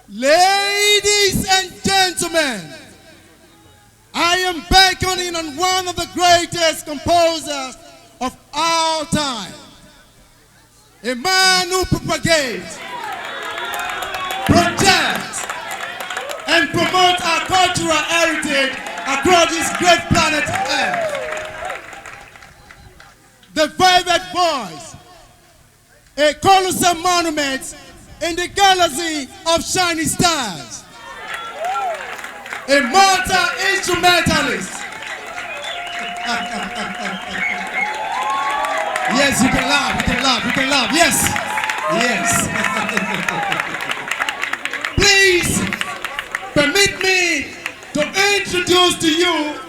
Ladies and gentlemen, I am beckoning on one of the greatest composers of all time. A man who propagates, projects, and promotes our cultural heritage across this great planet Earth. The Velvet Voice, a colossal monument in the galaxy of shining stars. A multi-instrumentalist. Yes, you can laugh, you can laugh, you can laugh. Yes, yes. Please permit me to introduce to you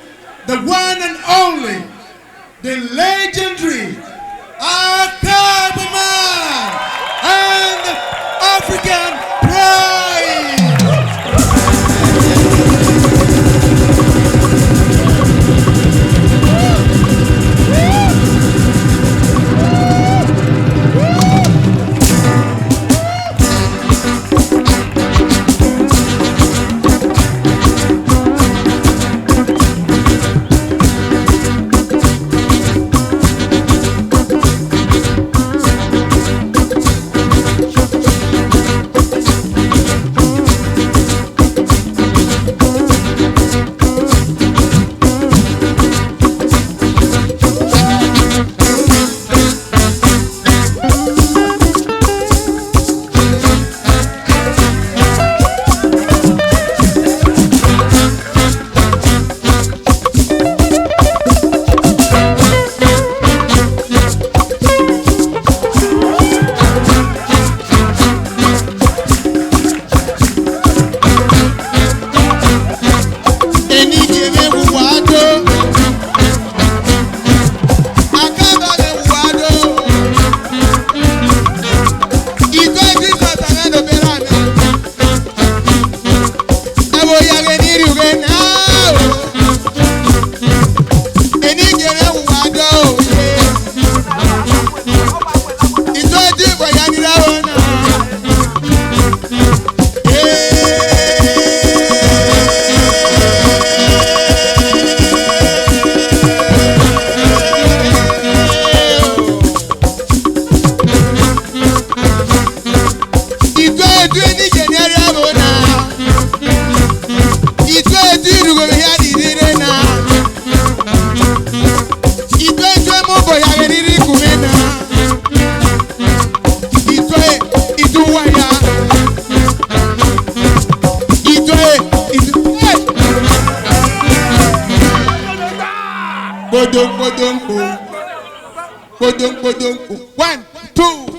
the one and only, the legendary Akabaman and African Pride. One, two.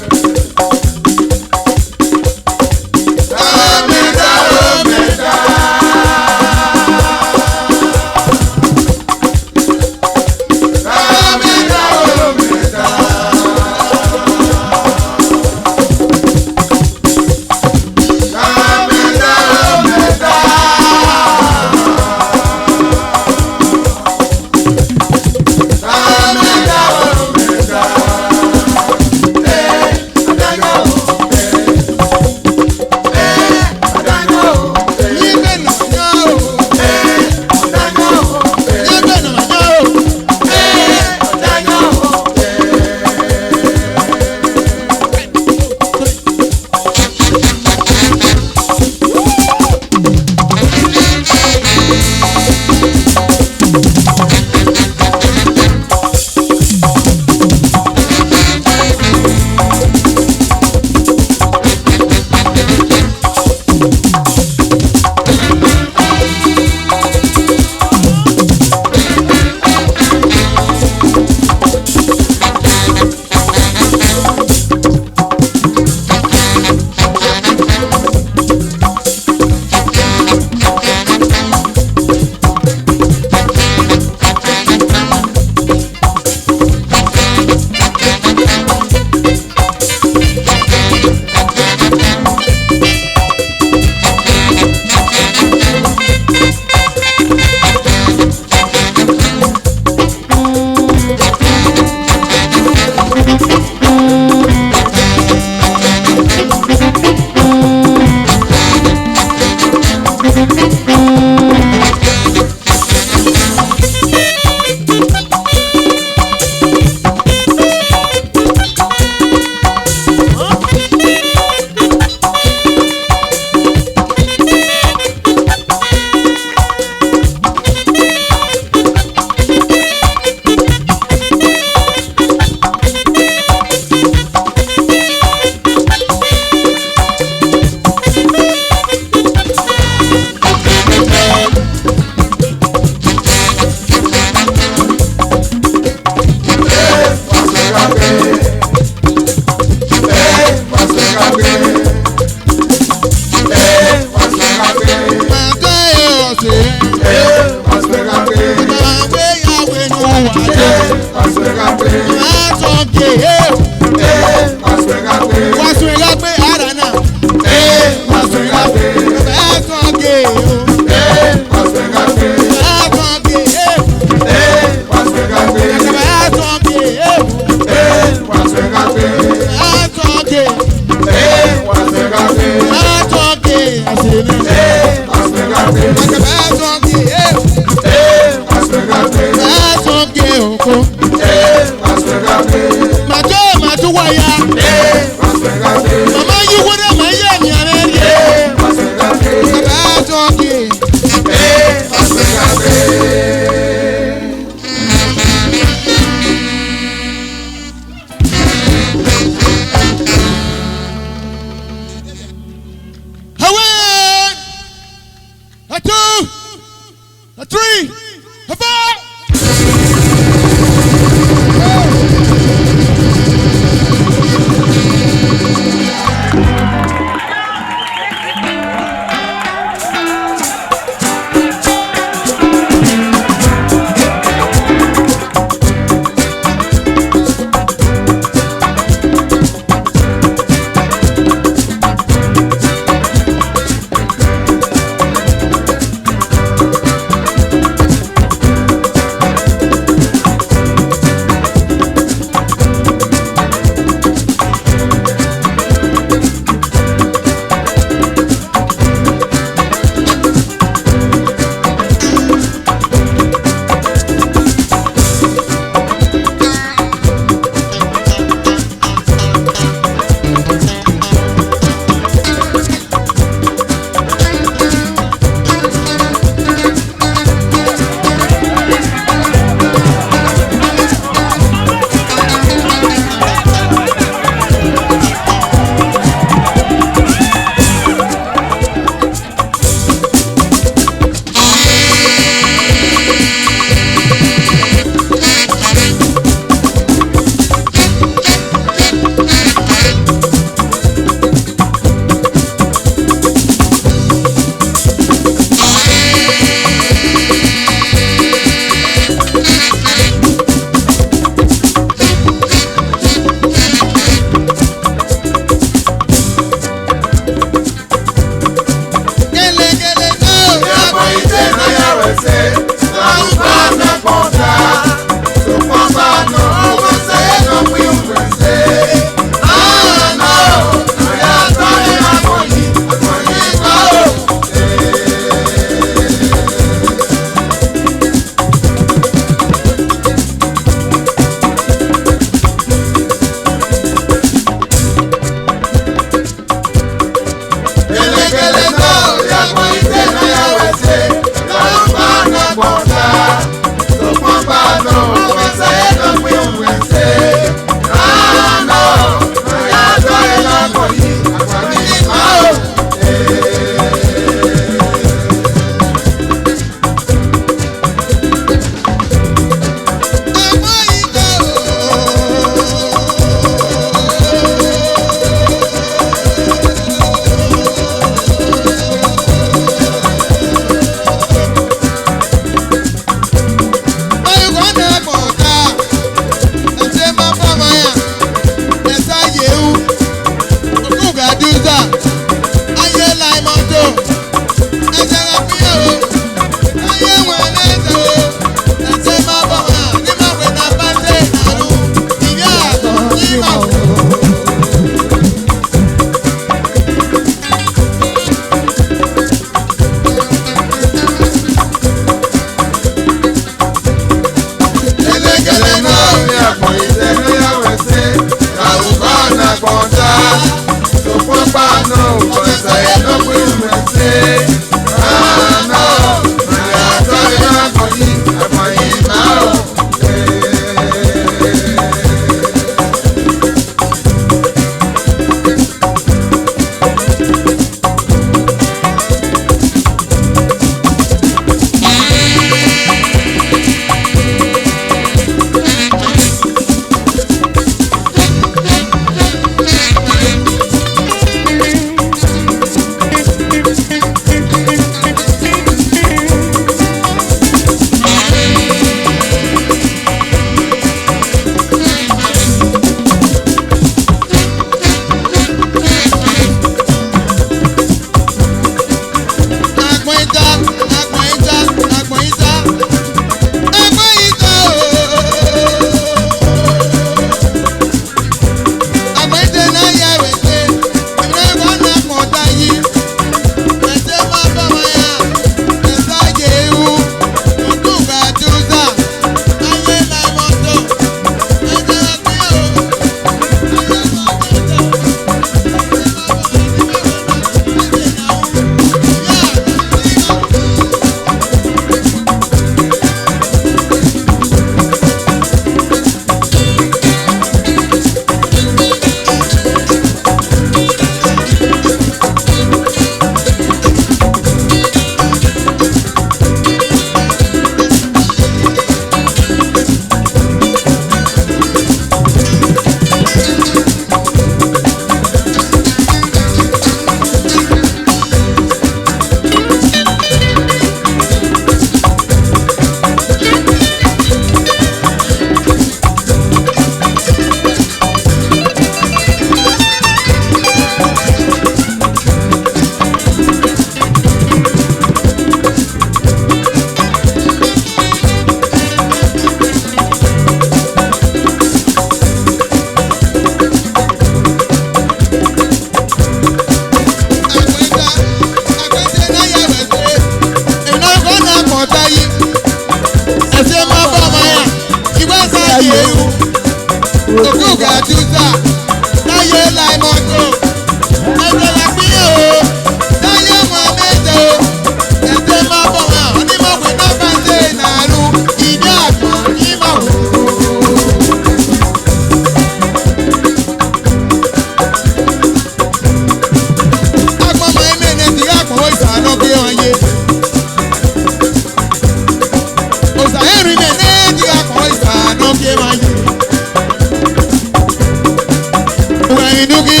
Minugi.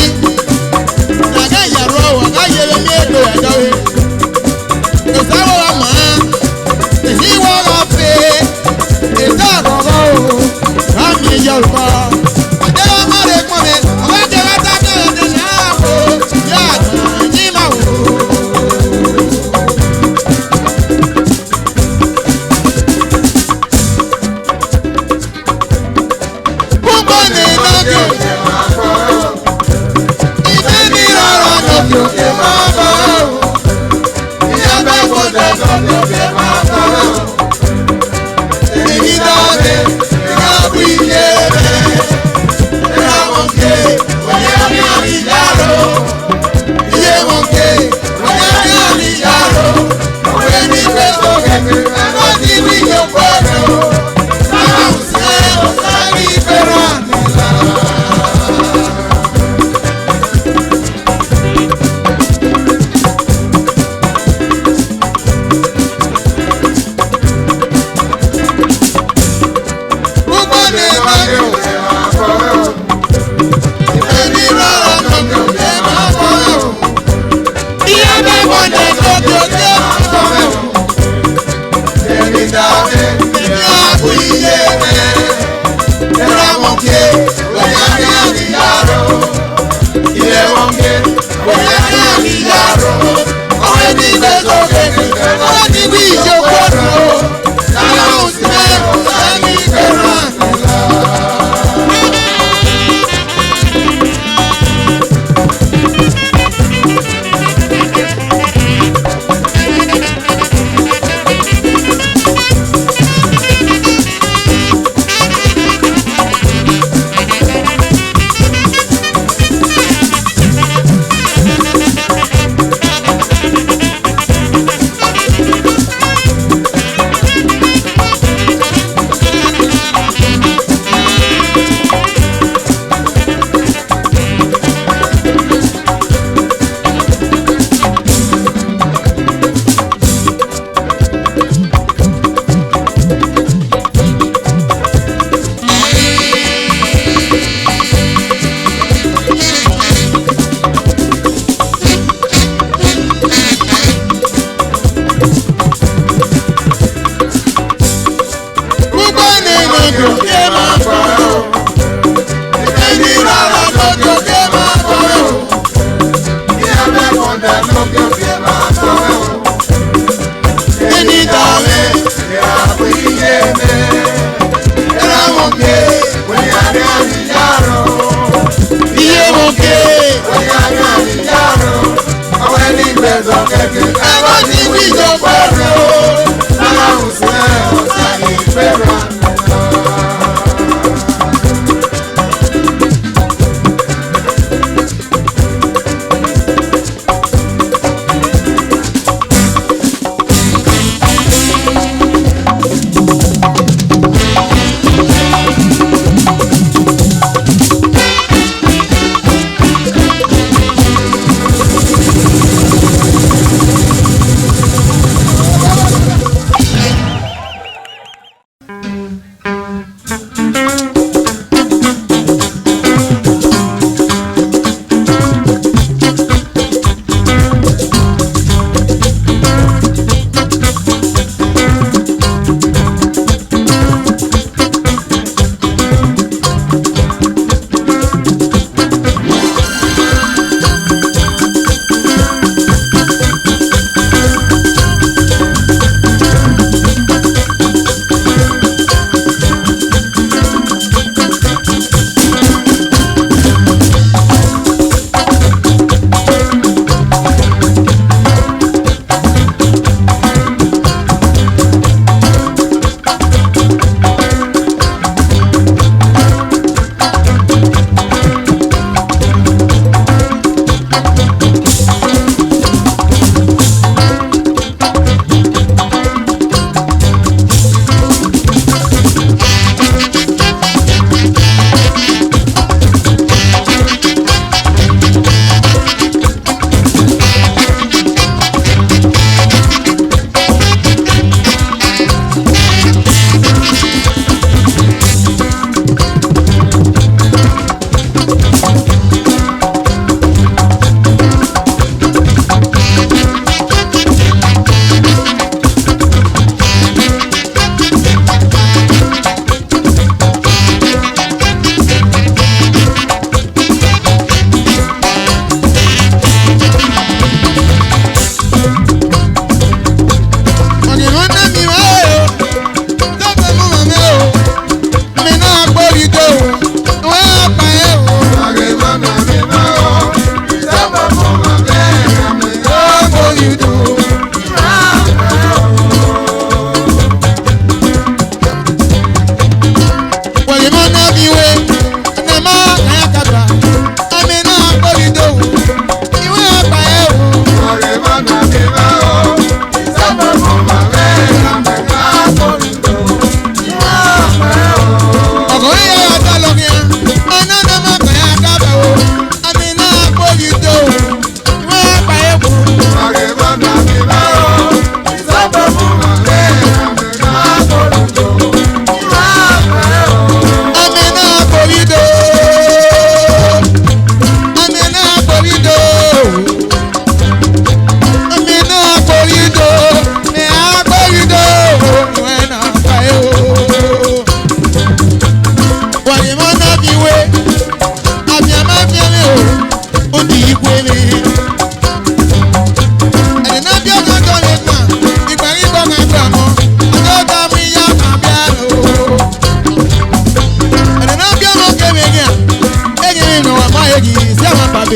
Naga yaro waga yele miedo yadawe. Osawo ama. Ehi wala fe. Eta rogo. Ami Yorùbá. Adewa mare kome. Owaje wata ke de na wo. Ya ni ma wo.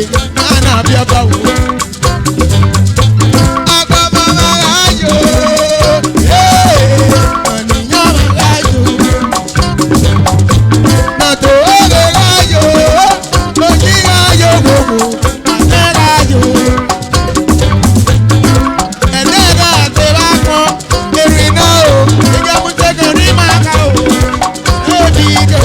ebè àná bí ọba wò. Agbọ́mọ máa yọ ọ̀nìyàn máa yọ. Nàtò òwe ráyò òjì ráyò gbogbo àná ráyò. Ẹ̀dẹ́gbẹ́ àti rákọ́ èrè náà o ìjọba tẹ̀gàn rí máa ká o ẹ̀bí dò.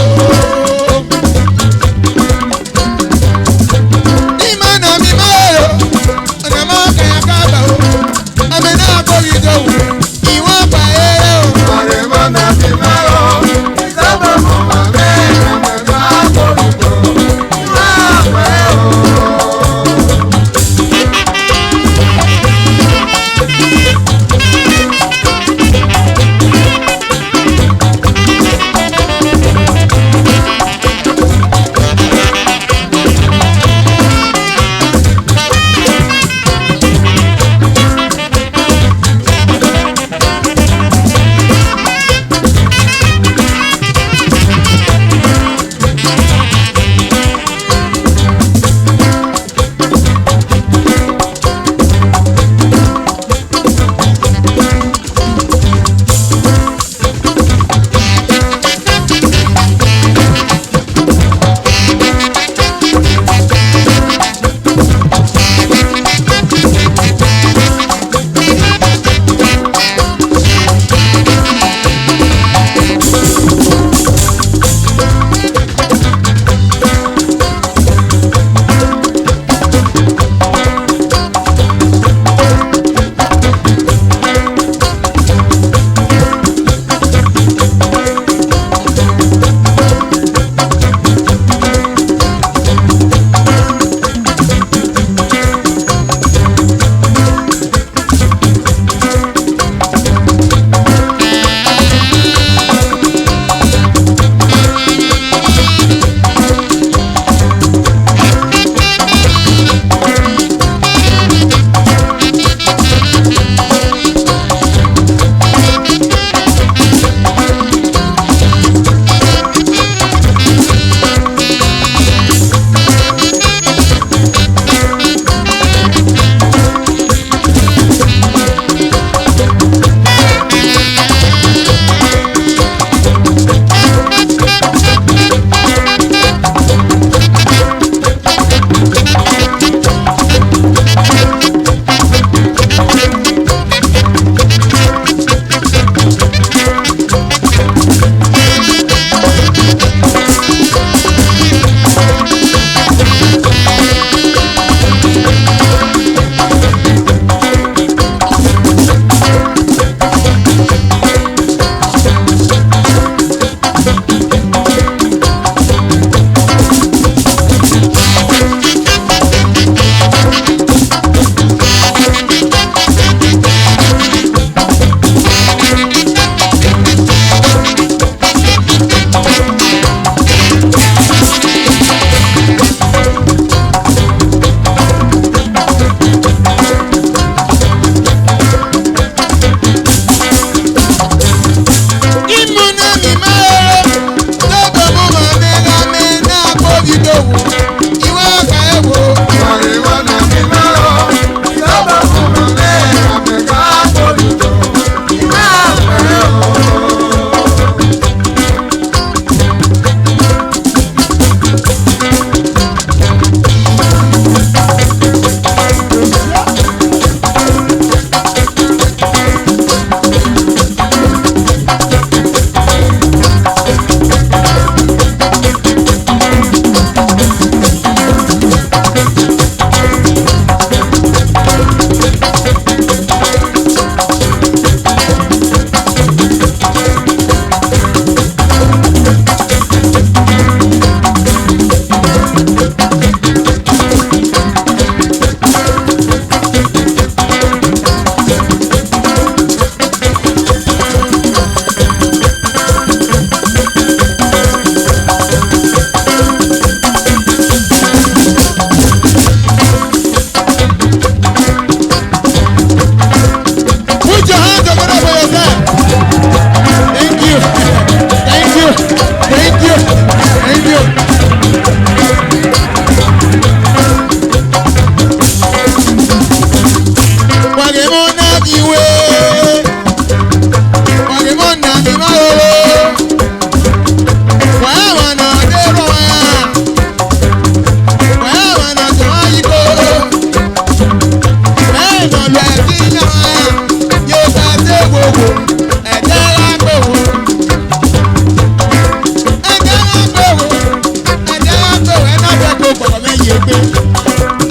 gbé.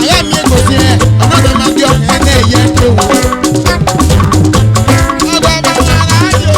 Ayé mi kò sí ẹ̀, ọ̀nà mi máa bí ọkùnrin ẹ̀ náà yẹ kó wò. Ọgbà mi wà láàyò.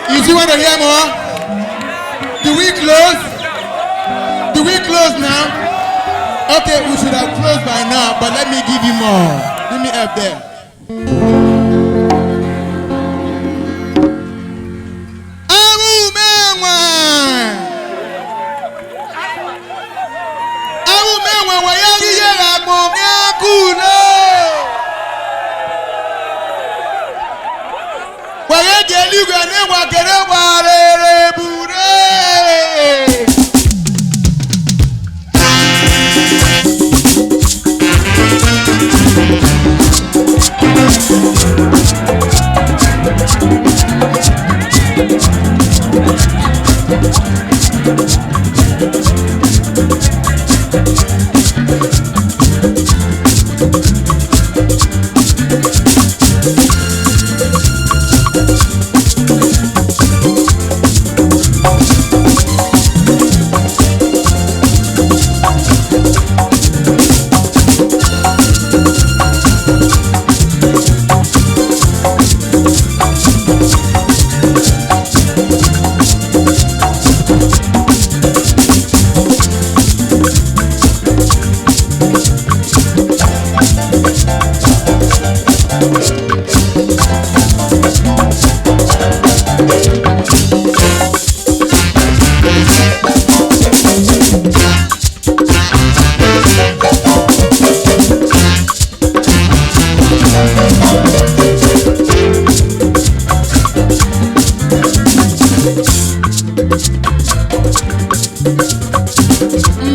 Do you want to hear more? Do we close? Do we close now? Okay, we should have closed by now, but let me give you more. Let me help there.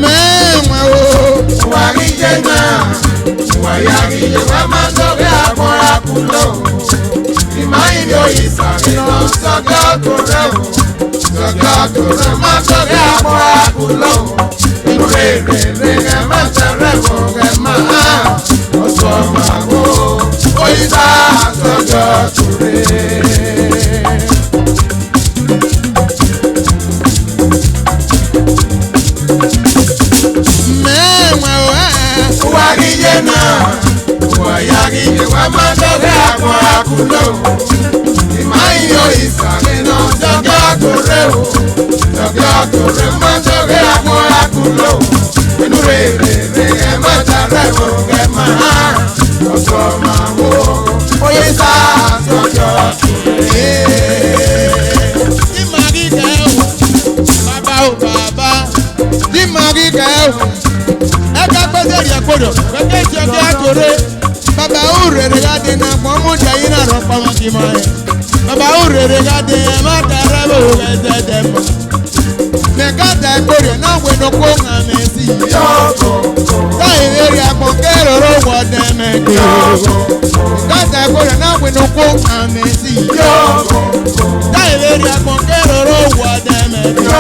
Mẹ́wàá o. Wàríjẹ́ náà, wàyàríjẹ́ wà máa sọ̀rọ̀ àkọ́ra kúlọ̀. Ìmáyìn yóò yí sàmì lọ sọ́gá tó rẹ̀ o. Sọ́gá tó rẹ̀ máa sọ̀rọ̀ àkọ́ra kúlọ̀. Inú rere rẹ̀ máa tẹ̀rẹ̀ mọ́ rẹ̀ máa. Ọ̀sọ̀ máa wò ó yí sá sọ́gá tó rẹ̀. Wàríjẹ́ náà, wàyàríjẹ́ wà máa sọ̀rọ̀ àkọ́ra kúlọ̀. Ìmáyìn yóò yí sàmì lọ sọ́gá tó rẹ̀ o. Sọ́gá tó rẹ̀ máa sọ̀rọ̀ àkọ́ra kúlọ̀. Inú rere rẹ̀ máa tẹ̀rẹ̀ mọ́ rẹ̀ máa. Ọ̀sọ̀ máa wò ó yí sá sọ́gá tó rẹ̀. Ìmàríkà ẹ̀ wò, bàbá ò bàbá. Ìmàríkà ẹ̀ wò. Eka gbẹ́sẹ̀ yẹ gbọdọ̀, gbẹ́sẹ̀ tí ọdẹ àtòrè. Bàbá ò rèrè káde náà pọ̀ mú jẹ́ yín náà rọ̀pọ̀ wọn kì í mọ̀ ẹ́. Bàbá ò rèrè káde ẹ̀ má tẹ̀rẹ̀ bò ẹsẹ̀ tẹ̀ mọ̀. Mẹ̀ká tẹ̀ gbọdọ̀ náà wẹ̀ ní kó hàn mí sí i. Táyì lérí àpọ̀ kéròrò wọ̀ dẹ́mẹ̀dẹ́. Mẹ̀ká tẹ̀ gbọdọ̀ náà wẹ̀ ní kó hàn mí sí i. Táyì lérí àpọ̀ kéròrò wọ̀ dẹ́mẹ̀dẹ́.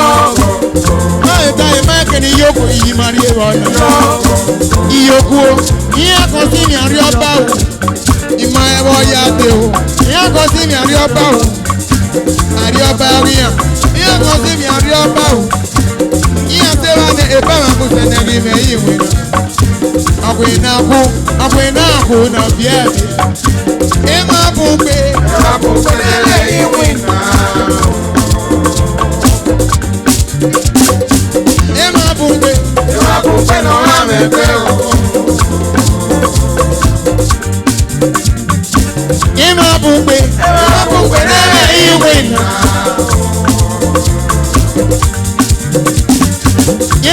Táyì máìkì ni yókù iyì máa rí ẹ̀rọ ọ̀nà. Ìyókù o, ìyẹn kan sí mi àrí ọba o. Ìmọ̀ ẹ̀rọ ya dé o. Ìyẹn kan sí mi àrí ọba o. Àrí ọba ríyàn. Ìyẹn kan sí mi àrí ọba o. Ìyẹn tẹ́ wá ní ẹ̀bá wọn kò sẹ́ni rí mẹ́yìn ìwé náà. Ọkùnrin náà kú náà bí ẹ̀ bí ẹ̀. Ẹ máa bù pé. Ẹ máa bù pé lẹ́yìn ìwé náà. Ema bumbe, ema bumbe no amebe o. ema bumbe na iwe na.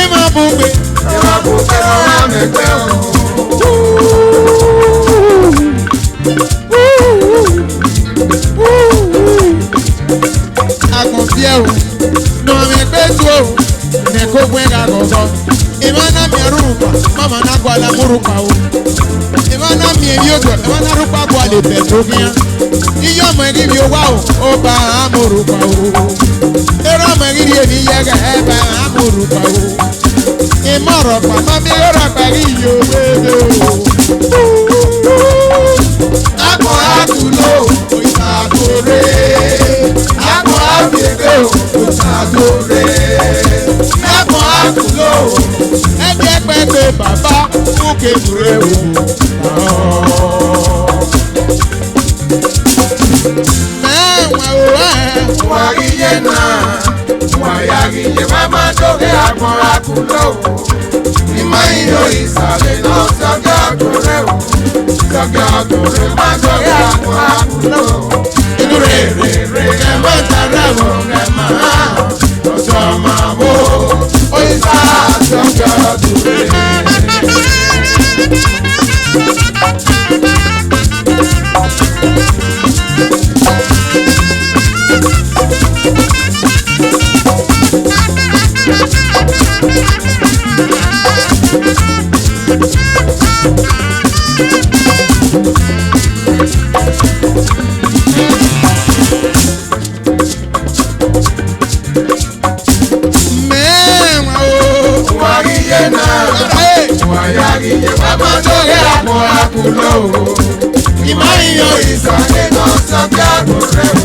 Ema bumbe no amebe o. Akonfie o, no amebe tu o. Neko bwenga gogo. Imana mi arupa, mama na gwala murupa o. Imana mi ebiogo, imana rupa gwale petrogia. Iyo mwengi mi owa o, oba amurupa o. Era mwengi ni yega eba amurupa o. Imoro pa mami ora pa iyo bebe o. Ako akulo, oisagore. Ako abebe o, oisagore. Ẹ̀kọ́ àkùlò. Ẹ jẹ́ pẹ́pẹ́ bàbá fún kékeré o. Mẹ́wàá o ẹ̀. Wàríyé náà, wàyàríyé wà máa dókè àkọ́ àkùlò. Ìmọ̀ ìyó ìsàlẹ̀ náà sọ́gà àkùrẹ́ o. Sọ́gà àkùrẹ́ máa dókè àkọ́ àkùlò. Inú rere ẹ̀ máa tẹ̀lé mọ́ ẹ̀ máa. Ọ̀sọ̀ máa wò ó yí sá sọ́gà àkùrẹ́. Wàyàríyé wà máa dókè àpò àkùlò. Ìmọ̀ ìyó ìsàlẹ̀ náà sọ́gà àkùrẹ́ o.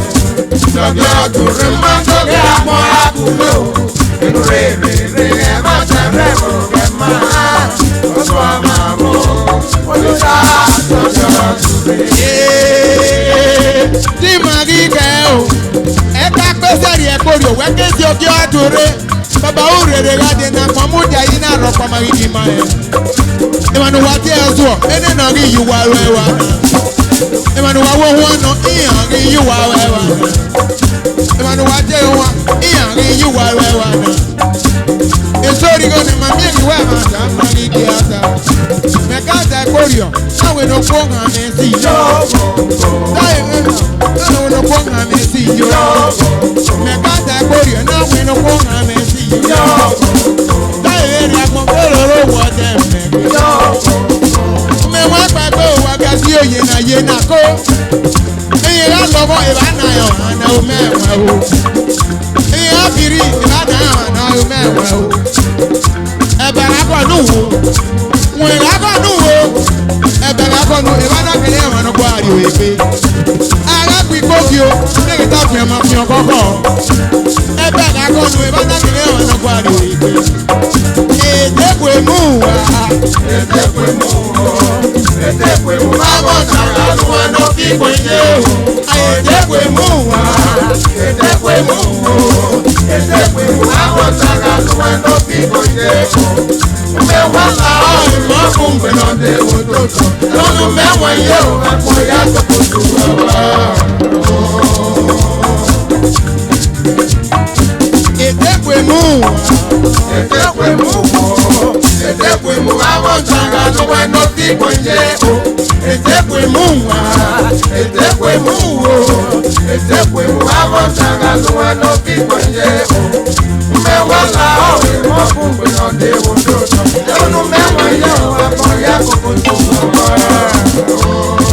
Sọ́gà àkùrẹ́ máa dókè àpò àkùlò. Inú rere ẹ̀ máa tẹ̀lé mọ́ ẹ̀ máa. Ọ̀sọ̀ àmàmọ́ olùdá sọ́gà àkùrẹ́. Tí màá rí kẹ́ o, ẹ ká pèsè rí ẹ kórè òwe kéde òkè àtúrẹ́. Baba urere gade na pamoja ina ropa magigi mae. Emanu wati ezo, ene na ri yuwa wewa. Emanu wawo no iya ri yuwa wewa. Emanu wati wa iya ri yuwa wewa. Esori go ni mami ri wa ma ta magigi ata. Mekata korio, awe no konga mesi yo. Dai no konga mesi yo. Mekata korio, na we no konga mesi yo. èrè àgbọ̀ngẹ́rò owó ọdẹ mẹ́gbẹ́. Mẹ́wọ́n àgbàgbọ́ òwò àgàdí òye náà yé náà kó. Iye yà lọ́wọ́ ìbáná yọ̀ àná mẹ́wàá o. Iye yà bìrì ìbáná àná mẹ́wàá o. Ẹ̀bẹ̀rẹ̀ akọ̀nù wo? Wọ̀nyí akọ̀nù wo? Ẹ̀bẹ̀rẹ̀ akọ̀nù ìbáná kẹlẹ́ ẹ̀wọ̀n kó àríwò ègbé. Arákùn ìkókì o, lẹ́yìn tá a fi ọmọ fi ọkọ̀ kọ̀. Ẹ̀bẹ̀rẹ̀ akọ̀nù ìbáná kẹlẹ́ ẹ̀wọ̀n kó àríwò ègbé. Èdèkùn èmú wa. Èdèkùn èmú o. Èdèkùn èmú máa bọ̀ sàrà ló wọn lọ fi pè é o. Èdèkùn èmú wa. Èdèkùn èmú o. Èdèkùn èmú máa bọ̀ sàrà ló wọn lọ fi pè é o. Mẹ́wàá la ọ̀ ìmọ̀ fún gbẹ̀nàdé òdòdó. Lọ́dún mẹ́wàá yẹ o, ẹ̀kọ́ yá sọ̀kò tó wà. Èdèkùn èmú wa. Èdèkùn èmú o. Èdèkùn èmú máa bọ̀ sàrà ló wọn lọ fi pè é o. Èdèkùn èmú wa. Èdèkùn èmú o. Èdèkùn èmú máa bọ̀ sàrà ló wọn lọ fi pè é o. Mẹ́wàá la ọ̀ ìmọ̀ fún gbẹ̀nàdé òdòdó. Lọ́dún mẹ́wàá yẹ o, ẹ̀kọ́ yá sọ̀kò tó wà.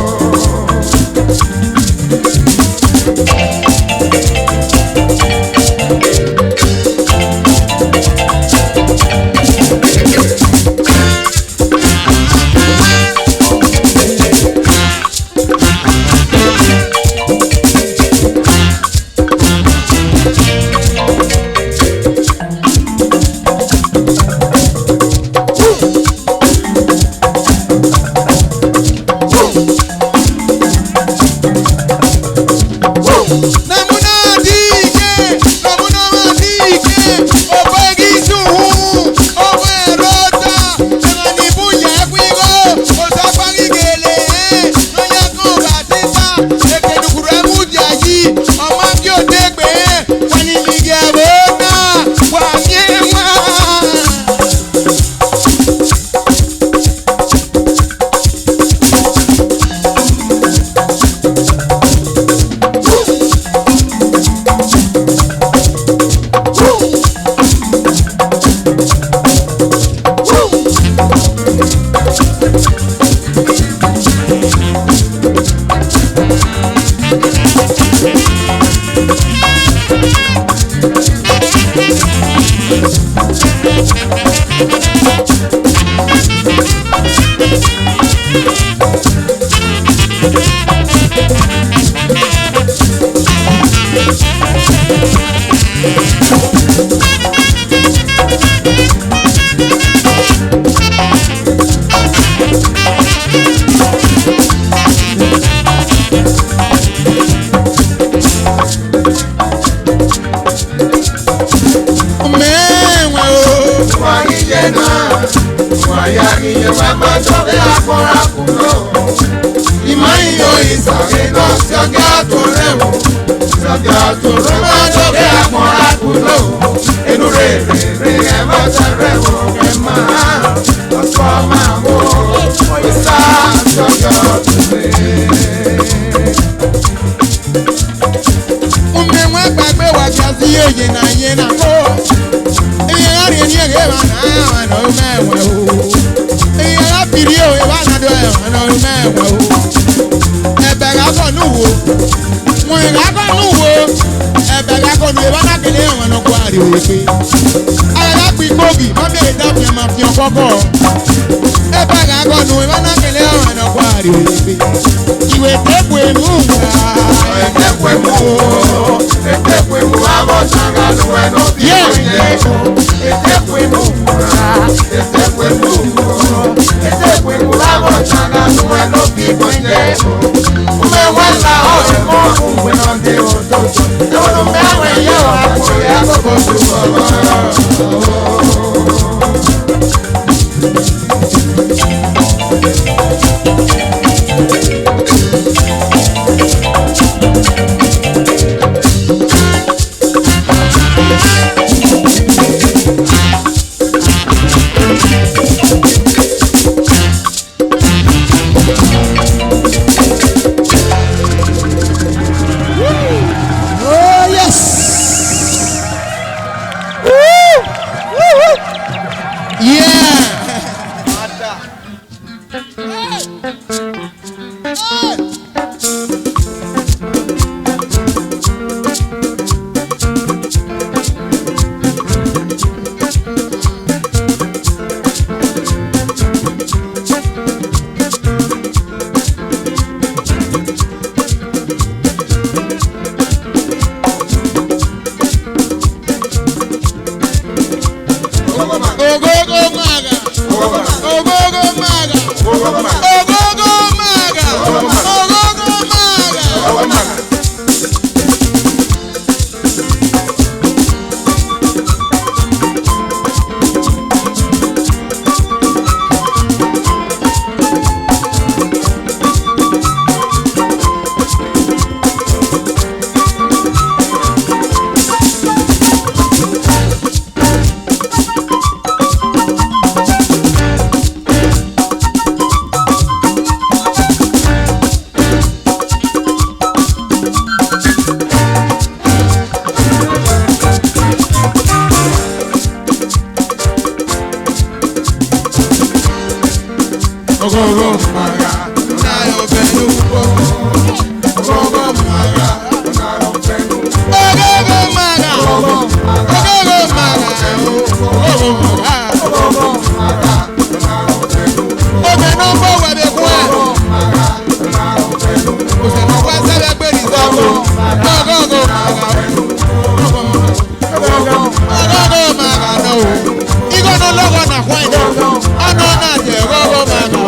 Ogogo maga. Ogogo maga. Ogogo maga. Ogogo maga. Ogogo maga, nayo benuko. Ogogo maga, nayo benuko. Ogogo maga, ogogo maga, ogogo maga, ogogo maga, nayo benuko. Obenuko webe kwe. Oseno kwa sebe kweli zako. Ogogo maga, ogogo maga no. Igo no logo na kwenda. Ano na je ogogo maga.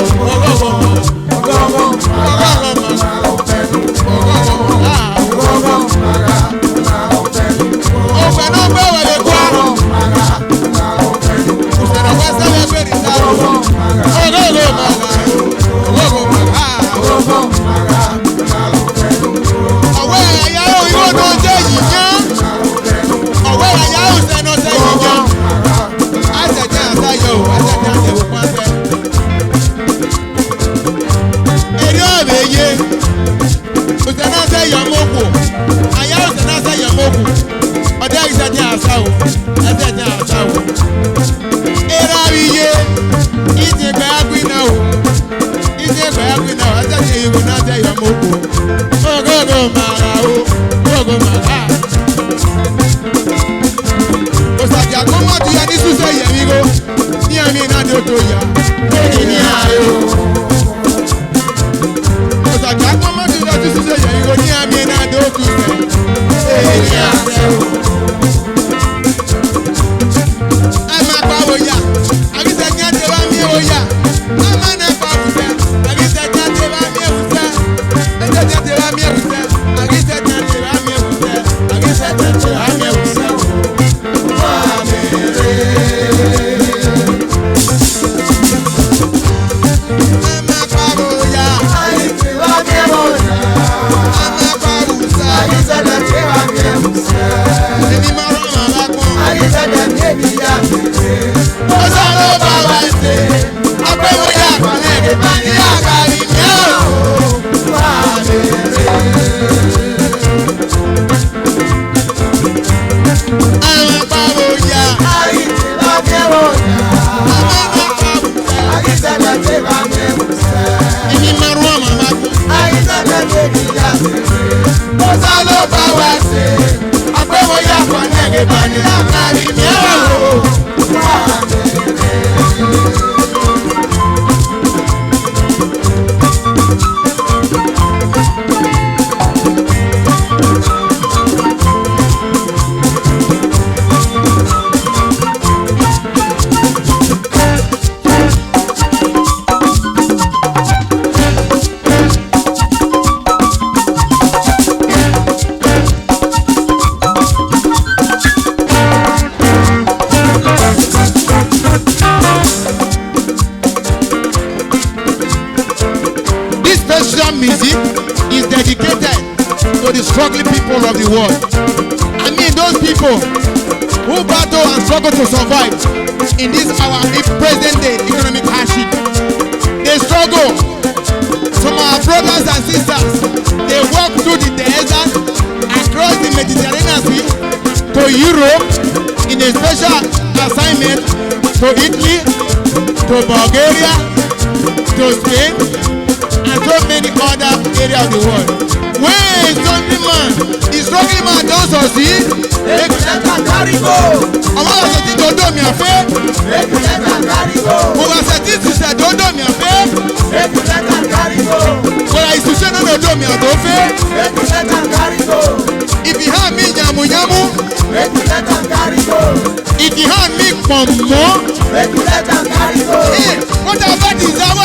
music is dedicated to the struggling people of the world. I mean those people who battle and struggle to survive in this our present day economic hardship. They struggle. Some of our brothers and sisters, they walk through the desert across the Mediterranean Sea to Europe in a special assignment to Italy, to Bulgaria, to Spain, and so many other areas of the world. When the struggling man don't succeed, they go let am carry go. Ọmọ àṣetí tó dó mi àfẹ́. They go let am carry go. Mo wá ṣetí ṣiṣẹ́ tó dó mi àfẹ́. They go let am carry go. Mo ra ìṣiṣẹ́ náà ló dó mi àtọ́fẹ́. They go let am carry go. Ibi hàn mí yàmùyàmù. They go let am carry go. If you hand me pomo, what about this hour?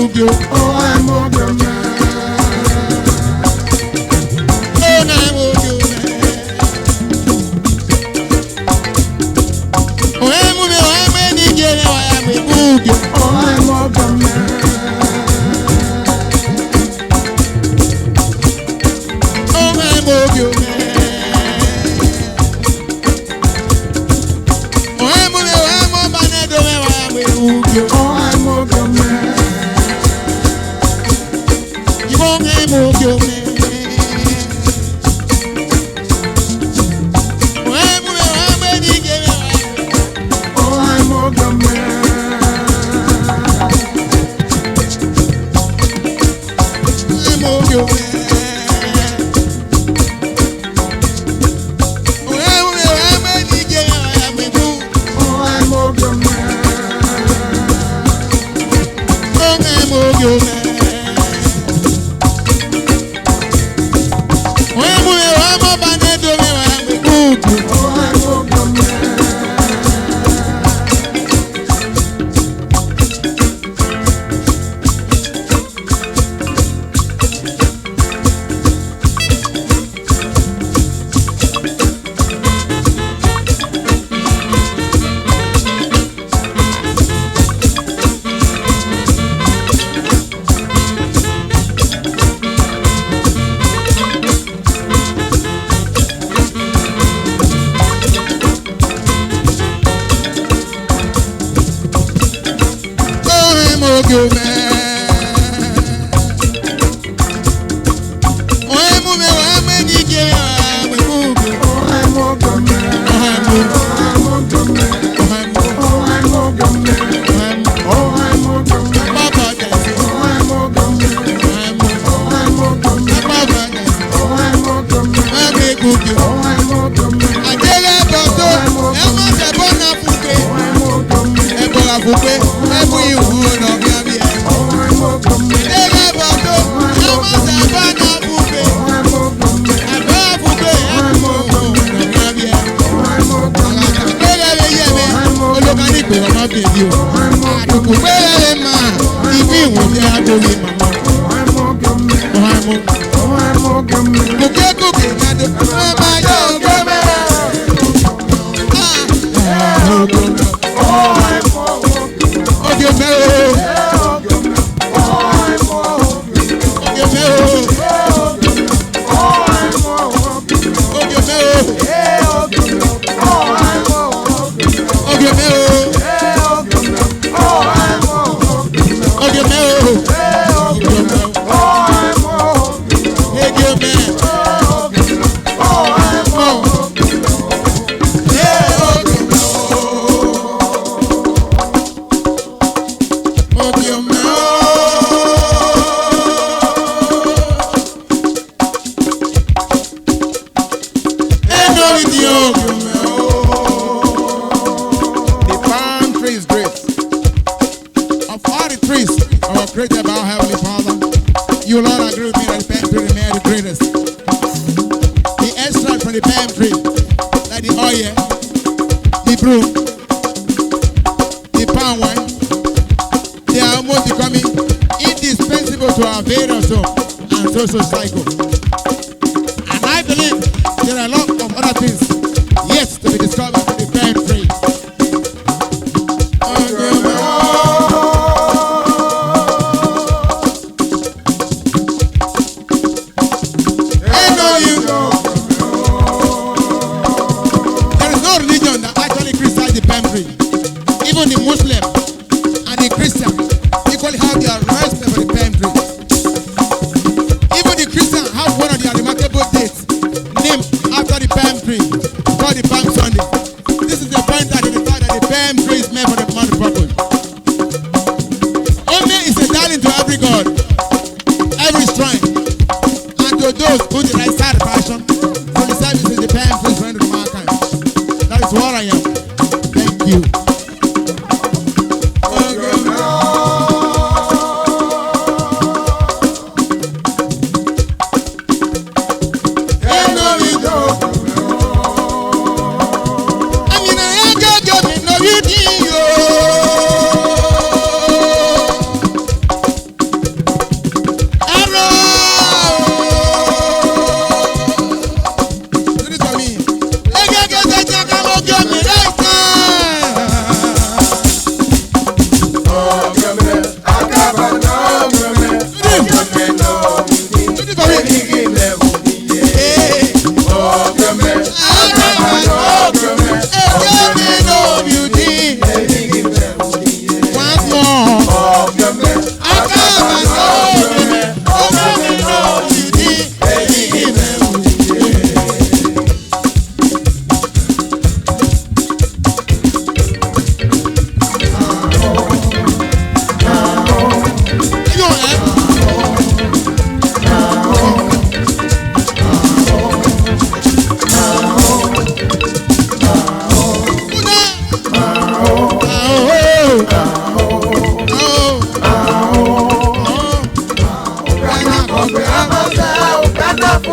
ugyo. Oh, I'm on the man. Oh, na ugyo me. Oh, emu me, oh, emu ni jere, oh, emu ugyo. Oh, I'm on the man. Oh, emu ugyo me. Oh, emu me, oh, emu banedo me, oh, emu ugyo. Oh, I'm on the man. Oh, emu ugyo me. Oh, emu me, oh, emu ni jere, oh, emu. Oh, I'm on the man. Emu ugyo me. Oh, emu me, oh, emu ni jere, oh, emu. Oh, I'm on the man. Oh, emu ugyo me. Oh, emu me, oh, emu banedo me, oh, emu ugyo. Oh, I'm on the man. Oh, emu ugyo me. Oh, emu me, oh, emu ni jere, oh, emu ugyo. Oh, I'm on the man. Oh, emu. Oh, I'm on the man. Oh, emu. Oh, I'm on the man. Oh, emu. Oh, I'm on the man. Baba desi. Oh, I'm on the man. Oh, emu. Oh, I'm on the man. Baba desi. Oh, I'm on the man. Emu ugyo. Oh, I'm on the man. Ajele boto, emu se bona fupe. Oh, I'm on the man. Ebo la fupe, emu ihu no biabi e. Oh, I'm on the man. Ajele boto, emu se bona fupe. Oh, I'm on the man. Ebo la fupe, emu ihu no biabi e. Oh, I'm on the man. Gbẹ́rẹ́ lè yẹ mi, olókàní pé ọmọ bèbí o. Àdùkù gbẹ́rẹ́ lè máa, ibi ìwòsí agbórí màmá. Oh, I'm on the man. Ọ̀hán mu. Oh, I'm on the man. Gòkè gòkè nàdó, ọmọ yóò gbé mẹ́rẹ̀. Oge mẹ́ o. Oge mẹ́ o. Oge mẹ́ o. Oge mẹ́ o. Oge mẹ́ o. Ege mẹ́. Oge mẹ́ o. Eno idi oge mẹ́ o. The palm tree is great. Of all the trees that were created by our Heavenly Father, you Lord agree with me that the palm tree remains the greatest. The extract from the palm tree, like the oil, the broom, the palm wine, they are almost becoming indispensable to our various and social cycle. And I believe there are a lot of other things yet to be discovered from the palm tree. I know you. There is no religion that actually criticizes the palm tree. Even the Muslim and the Christian equally have their respect for the palm tree. Even the Christian have one of their remarkable dates named after the palm tree, called the Palm Sunday. This is the point that they decide that the palm tree is made for the common purpose. Ome is a darling to every god, every shrine, and to those who derive satisfaction from the services the palm tree is rendering to mankind. That is what I am. Thank you.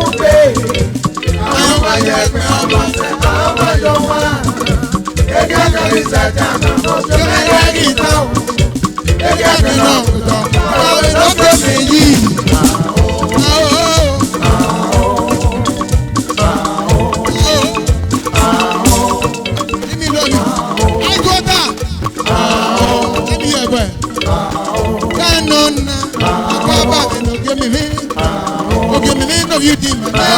fúnpé. Àwọn ọmọ yẹn pé ọmọ sẹ́, àwọn ọmọ yọ wá. Ẹgbẹ́ kan ní sẹ́jà náà mo tó mẹ́rẹ́ ní tán. Ẹgbẹ́ kan náà kò tán. Àwọn ìdókòwò mi yìí. Of you did, I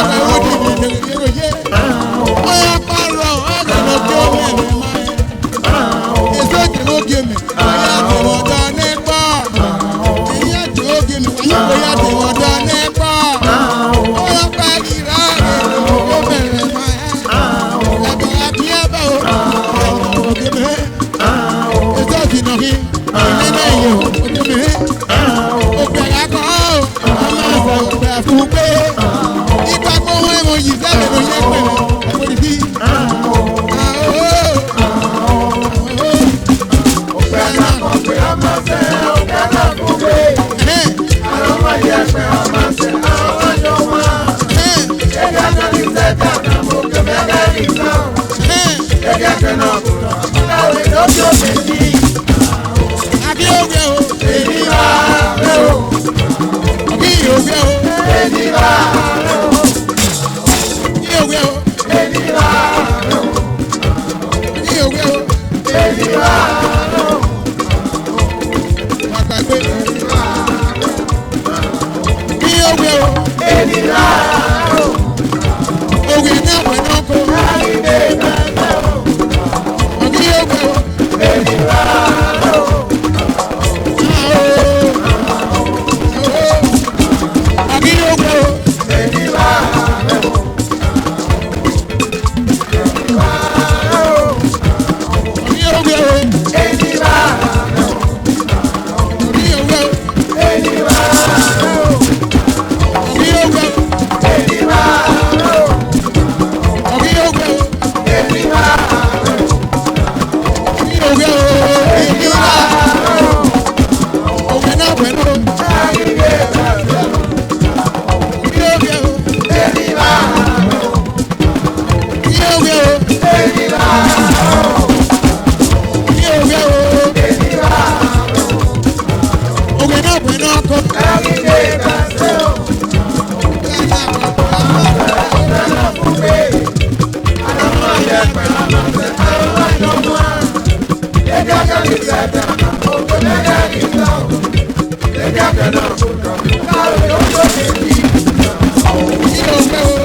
Thank you.